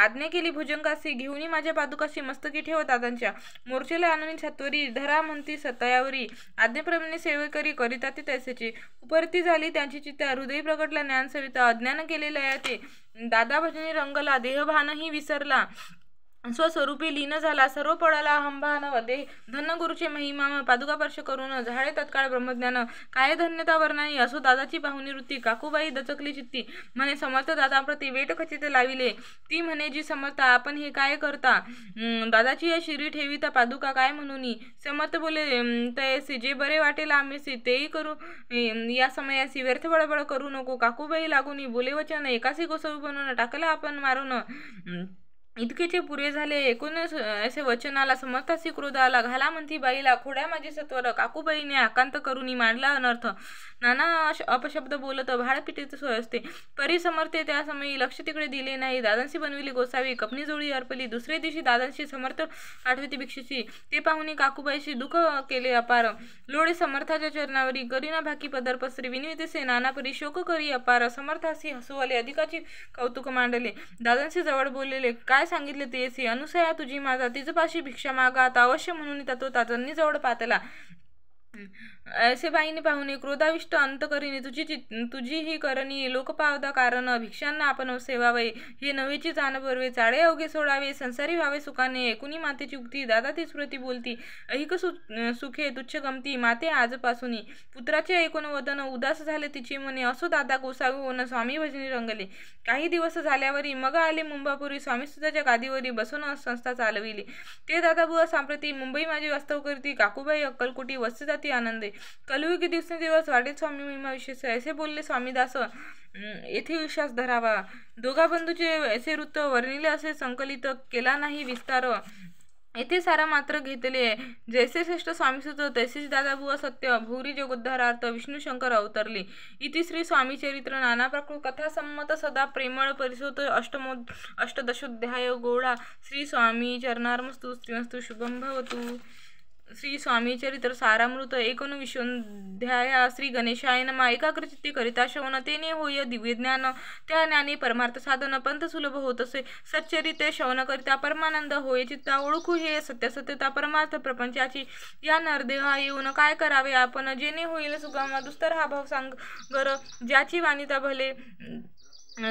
आज्ञा केली भुजंगासी. घेऊन माझ्या पादुकाशी मस्तकी ठेव दादांच्या. मोर्चेला आणून सत्वरी धरा म्हणती सतयावरी. आज्ञेप्रमाणे सेवेकरी करिता ते तैसेचे. उपरती झाली त्यांची चित्ता हृदय प्रगटला ज्ञान सविता. अज्ञान केलेलं या ते दादा भजनी रंगला. देहभानही विसरला स्वस्वरूपी लीन झाला. सर्व पडाला अहंभान. धन्य गुरुचे महिमा पादुका स्पर्श करून झाडे तत्काळ ब्रह्मज्ञान. काय धन्यता वर्णानी असो दादाची पाहुणी वृत्ती. काकूबाई दचकली चित्ती म्हणे समर्थ दादाप्रती वेट खचित लाविले. ती म्हणे जी समर्थ आपण हे काय करता. दादाची या शिरी ठेविता पादुका काय म्हणूनी. समर्थ बोले तयसी जे बरे वाटेल आम्हीसी तेही करू या समयासी. व्यर्थ बळबळ करू नको. काकूबाई लागूनी बोले वचन एकासी गोसावी बनवून टाकला आपण मारून. इतकेचे पुरे झाले एकूण असे वचनाला. समर्थासी क्रोध आला. घाला म्हणती बाईला खोड्या माझी सत्वर. काकूबाईने आकांत करुनी मांडला अनर्थ. नाना अपशब्द बोलत भाडपिटीत सोय असते. परी समर्थे त्या समयी लक्ष तिकडे दिले नाही. दादांशी बनविली गोसावी कपनी जोडी अर्पली. दुसरे दिवशी दादांशी समर्थ आठवती भिक्षेची. ते पाहुणी काकूबाईशी दुःख केले अपार. लोळे समर्थाच्या चरणावरी करीना भाकी पदर पसरी. विनवितेसे नाना परी शोक करी अपार. समर्थासी हसू आले अधिकाची कौतुक मांडले. दादांशी जवळ बोललेले काय सांगितले तेसी. अनुसया तुझी माझा तिजपाशी भिक्षा मागा आता अवश्य म्हणून तो ताजांनी जवळ पातला. ऐसे बाईने पाहुणे क्रोधाविष्ट अंत करीने तुझी ही करणी लोकपावदा कारण. भिक्षांना आपण सेवावे हे नवेची जाण बरवे. चाळे अवघे सोडावे संसारी व्हावे सुखाने. एकुणी मातेची उक्ती दादा ती स्मृती बोलती. ऐक सुखे तुच्छ गमती माते आजपासूनी. पुत्राचे ऐकून वदन उदास झाले तिचे मने. असो दादा गोसावी होऊन स्वामी भजनी रंगले. काही दिवस झाल्यावरी मग आले मुंबापुरी. स्वामी सुद्धाच्या गादीवरी बसून संस्था चालविली. ते दादा बुवा सांप्रती मुंबई माझी वास्तव करती. काकूबाई अक्कलकोटी वस्ती जाती आनंदे. कलयुगी दिवसेंदिवस वाढेल स्वामी महिमा विशेष. ऐसे बोलले स्वामीदास येथे विश्वास धरावा. दोघा बंधूचे ऐसे वृत्त वर्णिले असे संकलित केला नाही विस्तार. येथे सारा मात्र घेतले. जैसे श्रेष्ठ स्वामीसुत तैसेच दादाबुवा सत्य. भूरी जगोद्धारार्थ विष्णू शंकर अवतरले. इति श्री स्वामी चरित्र नाना प्राकृत कथा संमत सदा प्रेमळ परिसोत अष्टदशोध्याय गौडा. श्री स्वामी चरणार्मस्तु श्रीमस्तु शुभम भवतु. श्री स्वामी चरित्र सारामृत 19 श्री गणेशाय नमः. एकाग्रचित्ती करिता श्रवण तेने होय दिव्य ज्ञान. त्या ज्ञानी परमार्थ साधन पंथ सुलभ होत असे. सच्चरिते श्रवण करिता परमानंद होय चित्ता. ओळखू हे सत्यता परमार्थ प्रपंचाची. या नरदेहा येऊन काय करावे आपण. जेणे होईल सुगम दुस्तर हा भाव सांगर. ज्याची वाणिता भले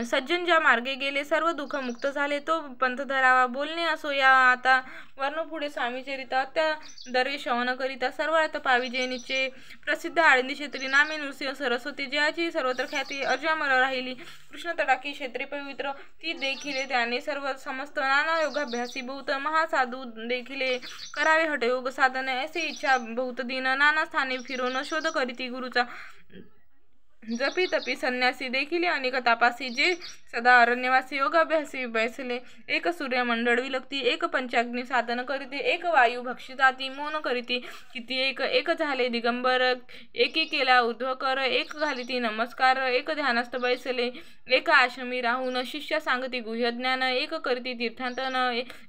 सज्जन ज्या मार्गे गेले सर्व दुःख मुक्त झाले. तो पंथ धरावा. बोलणे असो या आता वर्ण पुढे स्वामीचरिता. त्या दरवे श्रवण करिता सर्व अर्थ पाविजे निश्चय. प्रसिद्ध आळंदी क्षेत्री नामे नृसिंह सरस्वती. ज्याची सर्वत्र ख्याती अजरामर राहिली. कृष्ण तटाकी क्षेत्रे पवित्र ती देखिले त्याने. सर्व समस्त नाना योगाभ्यासी बहुत महासाधू देखिले. करावे हठयोग साधन ऐसे इच्छा बहुत दिन. नाना स्थाने फिरून शोध करीती गुरुचा. जपी तपी संन्यासी देखील अनेक तापासी. जे सदा अरण्यवासी योगाभ्यासी बैसले. एक सूर्यमंडळ विलगती. एक पंचाग्नी साधन करीती. एक वायू भक्षिताती मौन करीती. किती एक झाले दिगंबर. एकी केला उद्धव कर. एक घालिती नमस्कार. एक ध्यानस्थ बैसले. एक आश्रमी राहून शिष्य सांगती गुह्य ज्ञान. एक करीती तीर्थांतन.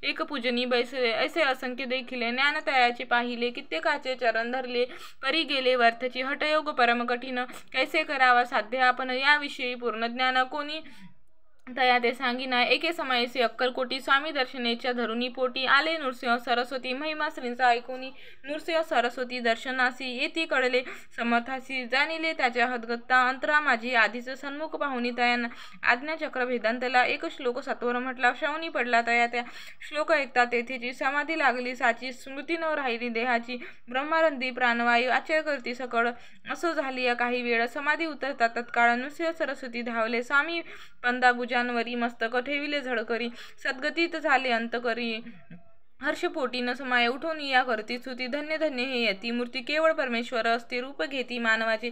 एक पूजनी बैसले. ऐसे असंख्य देखिले. ज्ञानतयाचे पाहिले. कित्येकाचे चरण धरले. परी गेले व्यर्थची. हठयोग परम कठीण. कैसे करावा साध्य आपण. याविषयी पूर्ण ज्ञान कोणी तया ते सांगिना. एके समयसी अक्कलकोटी. स्वामी दर्शनेच्या धरुणी पोटी. आले नृसिंह सरस्वती. महिमा श्रींचा ऐकुनी. नृसिंह सरस्वती दर्शनासी येती कळले समर्थासी. जाणिले त्याच्या हदगत्ता अंतरा माझी. आधीच सन्मुख पाहुणी तयाना. आज्ञाचक्र भेदांतला. एक श्लोक सत्वर म्हटला. श्रवणी पडला तया त्या. श्लोक ऐकता तेथेची समाधी लागली साची. स्मृती न राहिली देहाची. ब्रह्मारंदी प्राणवायू आचय करती सकळ. असो झाली या काही वेळ. समाधी उतरता तत्काळ. नृसिंह सरस्वती धावले. स्वामी पंदाबुजांवरी मस्तक ठेविले झळकरी. सद्गतीत झाले अंतकरी. हर्षपोटी न समाय उठून या करती स्तुती. धन्य धन्य हे यती मूर्ती. केवळ परमेश्वर असते रूप घेती मानवाचे.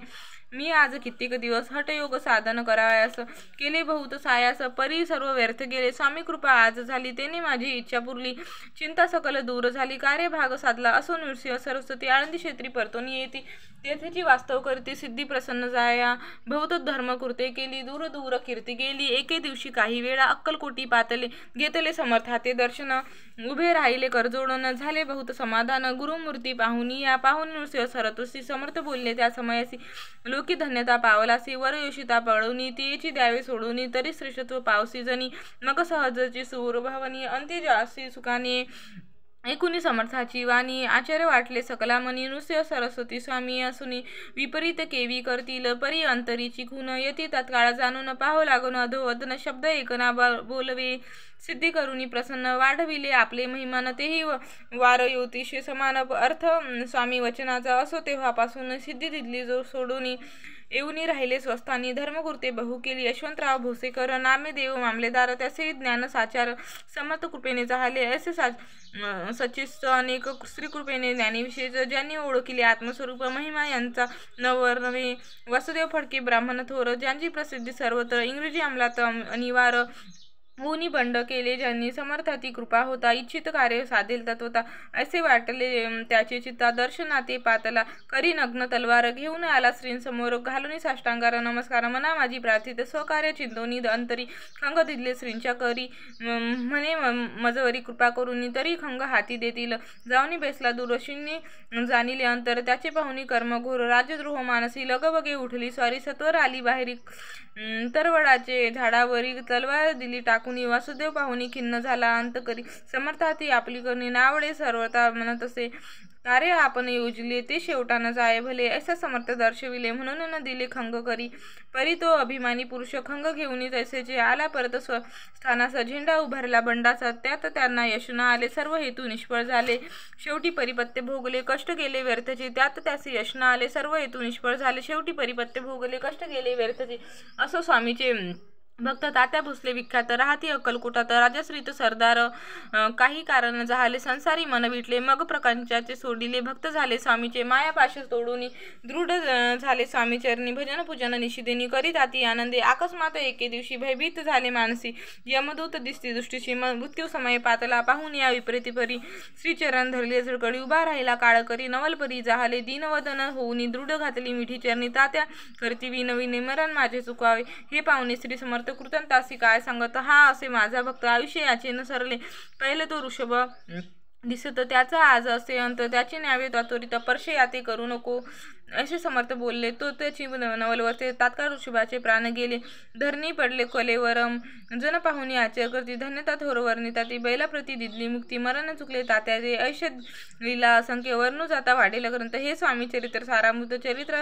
मी आज कित्येक दिवस हठयोग साधन करावयास केले, बहुत सायास परी सर्व व्यर्थ गेले. स्वामी कृपा आज झाली, तेने माझी इच्छा पुरली, चिंता सकल दूर झाली, कार्यभाग साधला. असो नृसिंह सरस्वती आळंदी क्षेत्री परतून येती, तेथेची वास्तव करते सिद्धी प्रसन्न जाया. बहुत धर्म कृते केली, दूर दूर कीर्ती गेली. एके दिवशी काही वेळा अक्कलकोटी पातले, घेतले समर्थाते दर्शन, उभे राहिले करजोडून, झाले बहुत समाधान. गुरुमूर्ती पाहुनी या पाहुन नृसिंह सरस्वती समर्थ बोलले त्या समयासी, लोकी धन्यता पावलासी, वर योषिता पळवणी, तियेची द्यावे सोडून, तरी श्रेष्ठत्व पावसी जनी, मग सहजची सूर भावनी, अंती जासी सुखाने ऐकुनी समर्थाची वाणी. आचार्य वाटले सकला मनी, नृसिंह सरस्वती स्वामी असुनी, विपरीत केवी करतील, परी अंतरीची खून, यती तत्काळ जाणून, पाहो लागून अधोवदन, शब्द एकना बोलवे, सिद्धी करुनी प्रसन्न, वाढविले आपले महिमान, तेही वार योतिषे समान. अर्थ स्वामी वचनाचा असो तेव्हापासून, सिद्धी दिली जो सोडून, येऊनी राहिले स्वस्थानी. धर्मकृते बहु केली, यशवंतराव भोसेकर नामे देव मामलेदार, त्याचे ज्ञान साचार, समर्थ कृपेने झाले असे सचिस्त अनेक. श्रीकृपेने ज्ञानीविशेष, ज्यांनी ओळखिले आत्मस्वरूप महिमा यांचा नवर्नवे. वासुदेव फडके ब्राह्मण थोर, ज्यांची प्रसिद्धी सर्वत्र, इंग्रजी अंमलात अनिवार्य होऊनी बंड केले, ज्यांनी समर्थाती कृपा होता, इच्छित कार्य साधेल तत्वता. असे वाटले त्याचे चित्ता, दर्शनाते पातला, करी नग्न तलवार, घेऊन आला श्रींसमोर, घालूनी साष्टांगार नमस्कार, मना माझी प्रार्थित, स्वकार्य चिंतोनी अंतरी, खंग दिले श्रींच्या करी, म्हणे मजवरी कृपा करून, तरी खंग हाती देतील. जाऊनी बेसला दूर, शून्य जाणिले अंतर, त्याचे पाहुनी कर्मघोर, राजद्रोह मानसी, लगबगे उठली स्वारी, सत्वर आली बाहेरी, तरवडाचे झाडावरी, तलवार दिली टाकून, वासुदेव पाहुनी खिन्न झाला अंत करी, समर्थाती आपली करणी, नावडे सर्वता म्हणत असे, कार्य आपण योजले ते शेवटा न जाय भले, ऐसा समर्थ दर्शविले, म्हणून न दिले खंग करी. परी तो अभिमानी पुरुष खंग घेऊन तैसेचे आला परत स्थानास, झेंडा उभारला बंडाचा, त्यात त्यांना यश न आले, सर्व हेतू निष्फळ झाले, शेवटी परिपत्य भोगले, कष्ट गेले व्यर्थचे, त्यात त्याचे यश न आले, सर्व हेतू निष्फळ झाले, शेवटी परिपत्य भोगले, कष्ट गेले व्यर्थचे. असो स्वामीचे भक्त तात्या भोसले विख्यात, राहती अक्कलकोटात, राजश्रीत सरदार, काही कारण झाले, संसारी मन विटले, मग प्रपंचाचे सोडिले, भक्त झाले स्वामीचे, मायापाश तोडून, दृढ झाले स्वामीचरणी, भजन पूजन निशिदेनी करीत आती आनंदे. अकस्मात एके दिवशी भयभीत झाले मानसी, यमदूत दिसती दृष्टीशी, मृत्यू समय पातला, पाहून या विपरीती परी, श्रीचरण धरले झळकडी, उभा राहिला काळ करी, नवलपरी जाहले, दीनवदन होऊन, दृढ घातली मिठी चरणी, तात्या करती विनविने, मरण माझे चुकावे, हे पाहुणे श्री समर्थ कृतंतासी काय सांगत, हा असे माझा भक्त, आयुष्य याचे न सरले, पहिले तो ऋषभ दिसत, त्याचा आज असे अंत, त्याची न्यावे त्वरित, परशे याते करू नको, असे समर्थ बोलले. तो त्याची नवलवरते तात्काळ ऋषभाचे प्राण गेले, धरणी पडले कलेवरम, जन पाहुणी आचर करती, धन्यता थोर वर्णिता ती, बैलाप्रती दिदली मुक्ती, मरण चुकले तात्याचे, ऐषद लीला असंख्य, वर्णू जाता वाढेल ग्रंथ, हे स्वामी चरित्र सारामृत, चरित्र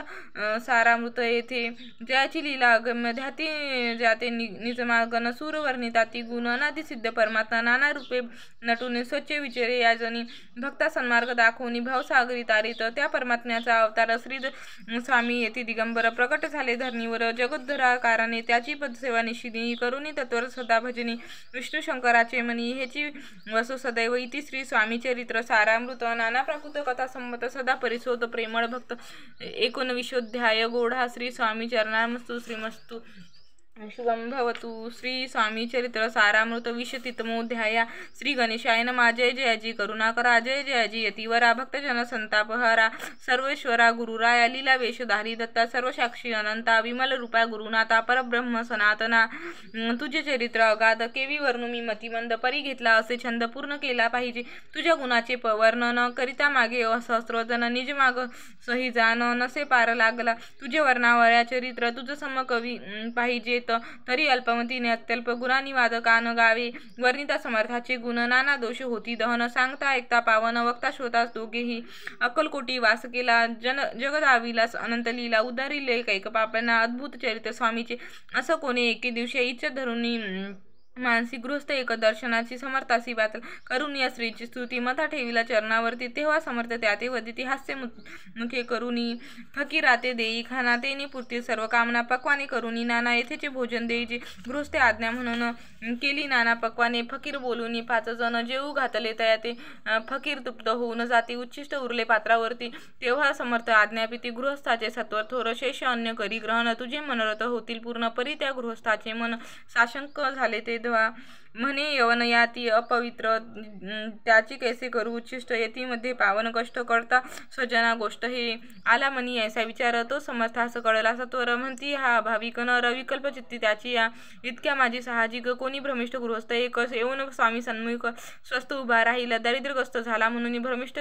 सारामृत येथे, ज्याची लीला अगम्य, ध्याती जाते निजमागन, सूर वर्णिता ती, गुण अनादि सिद्ध परमात्मा, नाना रूपे नटून स्वच्छ विचारे या जनी, भक्ता सन्मार्ग दाखवून, भावसागरी तारित, त्या परमात्म्याचा अवतार श्री स्वामी येथे दिगंबर प्रकट झाले धरणीवर, जगोद्धराकाराने त्याची पदसेवा निशिदिनी करुणी, तत्वर सदा भजनी, विष्णू शंकराचे मनी, ह्याची वसो सदैव. इति श्री स्वामी चरित्र सारामृत, नाना प्राकृत कथा संमत, सदा परिसोत प्रेमळ भक्त. 19 गोढा. श्री स्वामी चरणामस्तु. श्रीमस्तु शुभम भवतु. श्री स्वामी चरित्र सारामृत 20तमोऽध्याय. श्री गणेशाय नमः. जय जयाजी करुणाकरा, जय जयाजी यतिवरा, भक्तजन संतापहरा, सर्वेश्वरा गुरुराया, लीला वेशधारी दत्ता, सर्वसाक्षी अनंता, विमल रूपा गुरुनाथा, परब्रह्म सनातना, तुझे चरित्र अगाध, केवी वर्णू मी मतिमंद, परी घेतला असे छंद, पूर्ण केला पाहिजे तुझ्या गुणाचे वर्णन, करिता मागे सहस्रजन, निज माग सही जाण, नसे पार लागला तुझे वर्णावऱ्या चरित्र, तुझ सम कवी पाहिजे तरी अल्पमतीने अत्यल्प गुणांनी वादकान गावे, वर्णिता समर्थाचे गुण, नाना दोष होती दहन, सांगता ऐकता पावन, वक्ता श्रोतास दोघेही, अक्कलकोटी वास केला, जगदाविलास अनंत लीला, उदारिले कैक पापांना, अद्भुत चरित्र स्वामीचे, असं कोणी एके दिवशी इच्छा धरून मानसी गृहस्थ एक दर्शनाची समर्थासी बातल करून या स्त्रीची स्तुती मथा ठेविला चरणावरती तेव्हा समर्थ त्या ते वदिती हास्य मुखे करुनी फकीराते देई खाना तेने पुरती सर्व कामना पक्वाने करुनी नाना येथेचे भोजन देईची गृहस्थे आज्ञा म्हणून केली नाना पक्वाने फकीर बोलूनी 5 जण जेऊ घातले तया ते फकीर तृप्त होऊन जाती उच्छिष्ट उरले पात्रावरती तेव्हा समर्थ आज्ञापिती गृहस्थाचे सत्वर थोर शेष अन्य करी ग्रहण तुझे मनोरथ होतील पूर्ण परी त्या गृहस्थाचे मन साशंक झाले ते म्हणे यवन याती अपवित्र त्याची कैसे करू उच्छिष्ट येतीमध्ये पावन कष्ट करता स्वजना गोष्ट हे आला मनी ऐसा विचार तो समर्थास कळला सत्वर म्हणती हा भाविक न रविकल्प चित्ती त्याची या इतक्या माझी साहजिक कोणी भ्रमिष्ठ गृहस्थ एकच येऊन स्वामी सन्मुख स्वस्त उभा राहिला दरिद्रग्रस्त झाला म्हणून भ्रमिष्ठ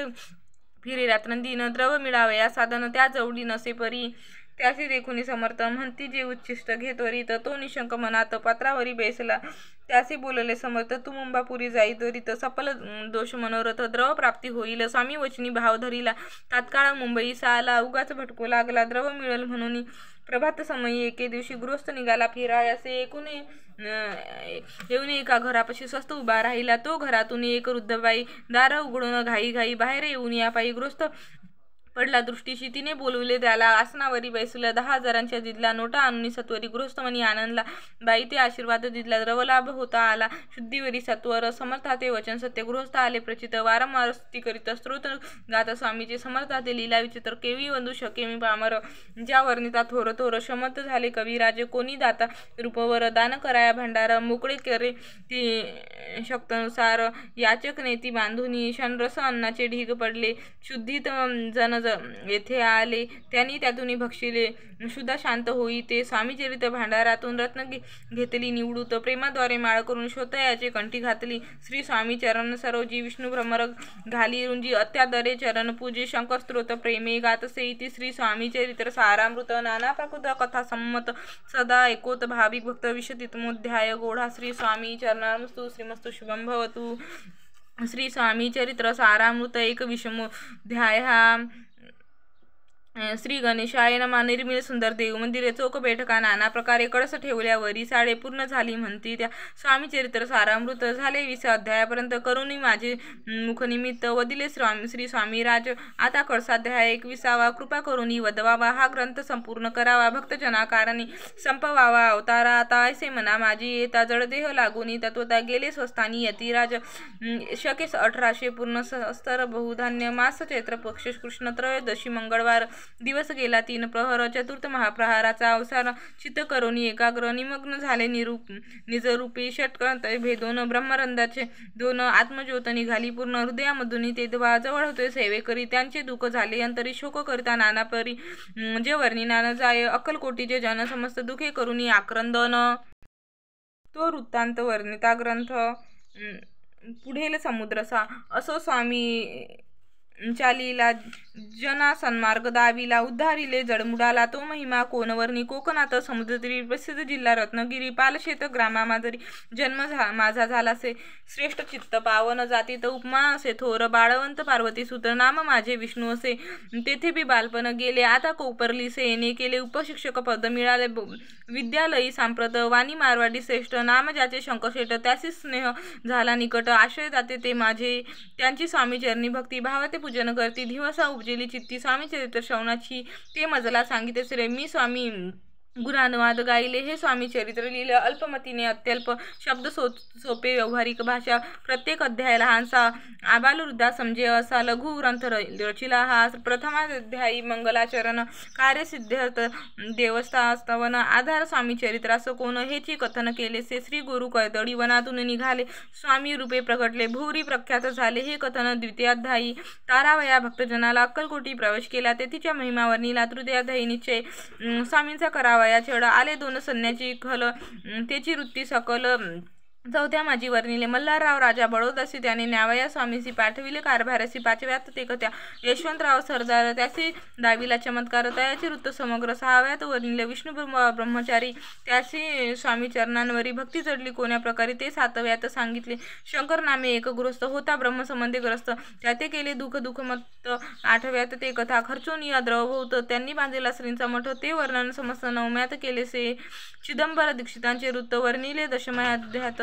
फिरे रात्रंदिन द्रव मिळावे या साधन त्या जवळी नसे परी त्याशी देखुनी समर्थ म्हणती जे उच्छिष्ट घेतोरीत तो निशंक मनात पत्रावरी बेसला त्याचे बोलले समर्थ तू मुंबापुरी जाई त्वरित सफल दोष मनोरथ द्रव प्राप्ती होईल स्वामी वचनी भाव धरिला तात्काळ मुंबई साला उगाच भटकू लागला द्रव मिळल म्हणून प्रभात समयी एके दिवशी गृहस्थ निघाला फिरायासे एकूण येऊन एका घरापाशी स्वस्त उभा राहिला तो घरातून एक वृद्धबाई दार उघडून घाई घाई बाहेर येऊन या पायी गृहस्थ पडला दृष्टीशी तिने बोलवले त्याला आसनावरी बैसला 10,000च्या दिदला नोटा आणून सत्वरी गृहस्थमनी आनंदला बाई ते आशीर्वाद दिदला द्रवलाभ होता आला शुद्धीवरी सत्वर समर्थाते वचन सत्य गृहस्थ आले प्रचित वारंवार स्तुती करीत स्तोत्र गात स्वामीचे समर्थाते लीला विचित्र केवी वंदू शके मी पामर ज्या वर्णिता थोर थोर शमत झाले कविराज कोणी दाता रूपवर दान कराया भंडार मोकळे करे ती शक्तनुसार याचक नेती बांधुनी शनरस अन्नाचे ढीग पडले शुद्धीत जन येथे आले त्यांनी त्यातून भक्षिले शुद्धा शांत होई ते स्वामीचरित भांडारातून रत्न घेतली निवडूत प्रेमाद्वारे माळ करून शोतयाचे कंठी घातली श्री स्वामी चरण सरोजी विष्णू भ्रमर घाली रुंजी अत्यादरे चरण पूजे शंकर स्तोत्र प्रेमे गातसे इति श्री स्वामी चरित्र सारामृत नाना प्रकृत कथा सम्मत सदा एकोत भाविक भक्त विशतितमोध्याय गोढा श्री स्वामी चरणामस्तु श्रीमस्तु शुभम भवतु श्री स्वामी चरित्र सारामृत एक विषमोध्याय श्री गणेशाय नमः निर्मिळ सुंदर देव मंदिरे चोख बैठका नाना प्रकारे कळस ठेवल्यावरी साडे पूर्ण झाली म्हणती त्या स्वामी चरित्र सारामृत झाले 20 अध्यायापर्यंत करुणी माझे मुखनिमित्त वदिले श्री स्वामी राज आता कळसाध्याय 21वा कृपा करुणी वदवावा हा ग्रंथ संपूर्ण करावा भक्तजनाकारणी संपवावा अवतारा आता ऐसे म्हणा माझी येता जडदेह लागुनी तत्वता गेले स्वस्थानी यतिराज शकेस 1800 पूर्ण सहस्तर बहुधान्य मास चैत्र पक्ष कृष्ण त्रयोदशी मंगळवार दिवस गेला 3 प्रहर चतुर्थ महाप्रहाराचा अवसार चित्त करुणी एकाग्र निमग्न झाले निजरूपी षटकंत भेदोन ब्रह्मरंधाचे 2 आत्मज्योत निघाली पूर्ण हृदयामधून ते जवळ होते सेवेकरी त्यांचे दुःख झाले अंतरी शोक करिता नाना परी जे वर्णिना न जाय अक्कलकोटीचे जन समस्त दुखे करुणी आक्रंदन तो वृत्तांत वर्णिता ग्रंथ पुढेल समुद्रसा असो स्वामी चालीला जना सन्मार्ग दाविला उद्धारिले जडमुडाला तो महिमा कोणवर्णी कोकणात समुद्रतीरी प्रसिद्ध जिल्हा रत्नागिरी पालशेत ग्रामामाजरी जन्म माझा झालासे श्रेष्ठ चित्त पावन जातीत उपमा असे थोर बाळवंत पार्वती सूत्र नाम माझे विष्णू असे तेथे बी बालपण गेले आता कोपरली सेने केले उपशिक्षक पद मिळाले विद्यालयी सांप्रत वाणी मारवाडी श्रेष्ठ नाम ज्याचे शंकरशेठ त्याशी स्नेह झाला निकट आश्रय जाते ते माझे त्यांची स्वामी चरणी भक्ती भावाते पूजन करती दिवसा उपजेली चित्ती स्वामी चरित्र श्रवणाची ते मजला सांगितले श्री मी स्वामी गुणानुवाद गायले हे स्वामी चरित्र लिहिले अल्पमतीने अत्यल्प शब्द सोपे व्यावहारिक भाषा प्रत्येक अध्याय लहानसा आबालवृद्धा समजे असा लघु ग्रंथ रचिला हा प्रथमाध्यायी मंगलाचरण कार्यसिद्धार्थ देवस्थावन आधार स्वामी चरित्र असं कोण हेची कथन केले से श्री गुरु कैदडी वनातून निघाले स्वामी रूपे प्रकटले भूरी प्रख्यात झाले हे कथन द्वितीयाध्यायी तारावया भक्तजनाला अक्कलकोटी प्रवेश केला तेथीच्या महिमावर्णीला तृतीयाध्यायी निश्चय स्वामींचा करावा या छेडा आले 2 सन्याची खल त्याची वृत्ती सकल चौथ्या माझी वर्णिले मल्हारराव राजा बडोदासी त्याने न्यावया स्वामीसी पाठविले कारभारासी 5व्यात ते कथ्या यशवंतराव सरदार त्याचे दाविला चमत्कार तयाचे वृत्त समग्र 6व्यात वर्णिले विष्णू ब्रह्मचारी त्याचे स्वामी चरणांवरी भक्ती चढली कोण्या प्रकारे ते 7व्यात सांगितले शंकर नामे एक गृहस्थ होता ब्रह्मसंबंधी ग्रस्त त्याते केले दुःख मत 8व्यात ते कथा खर्चोनिया द्रवभूत त्यांनी बांधलेला श्रींचा मठ ते वर्णन समस्त 9व्यात केले से चिदंबर दीक्षितांचे वृत्त वर्णिले 10व्यात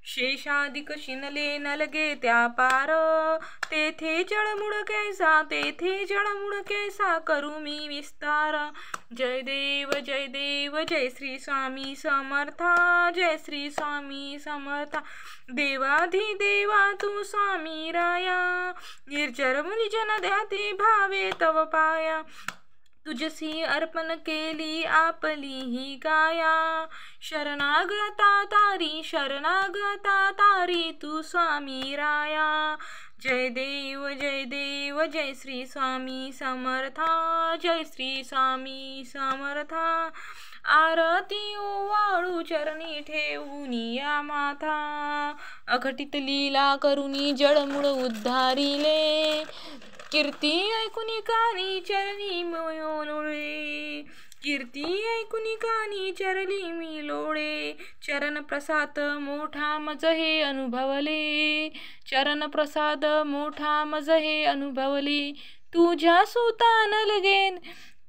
शेषाधिक शिनले नलगे त्या पार, तेथे जळमुळ कैसा, तेथे जळमुळ कैसा, करू मी विस्तार. जय देव जय देव, जय श्री स्वामी समर्था, जय श्री स्वामी समर्था. देवाधिदेवा तू स्वामी राया, निर्जर मुनिजन ध्याते भावे तव पाया. तुझसी अर्पण केली आपली ही काया, शरणागता तारी, शरणागता तारी तू स्वामी राया. जय देव जय देव, जय श्री स्वामी समर्था, जय श्री स्वामी समर्था. आरती ओवाळू चरणी ठेवून या माथा, अघटित लीला करुनी जळमुळ उद्धारिले. कीर्ती ऐकुनी कानी चरणी मी लोळे, कीर्ती ऐकुनी कानी चरली मी लोळे. चरण प्रसाद मोठा मज हे अनुभवले, चरण प्रसाद मोठा मज हे अनुभवले. तुझ्या सुतान लगे,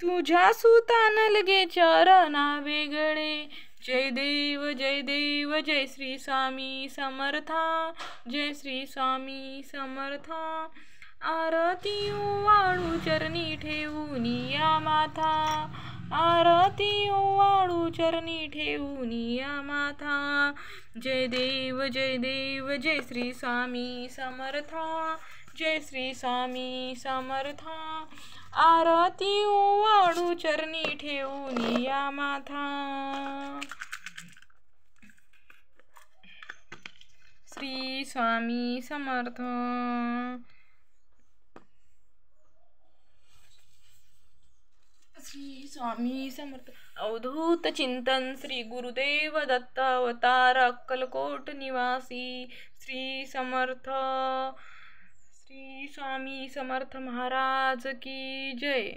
तुझ्या सुतान लगे चरणा वेगळे. जय देव जय देव, जय श्री स्वामी समर्था, जय श्री स्वामी समर्था. आरती ओवाळू चरणी ठेवून या माथा, आरती ओवाळू चरणी ठेवून या माथा. जय देव जय देव, जय श्री स्वामी समर्था, जय श्री स्वामी समर्था. आरती ओवाळू चरणी ठेवून या माथा. श्री स्वामी समर्थ. श्री स्वामी समर्थ. अवधूत चिंतन श्री गुरुदेव दत्त अवतार अक्कलकोट निवासी श्री समर्थ. श्री स्वामी समर्थ महाराज की जय.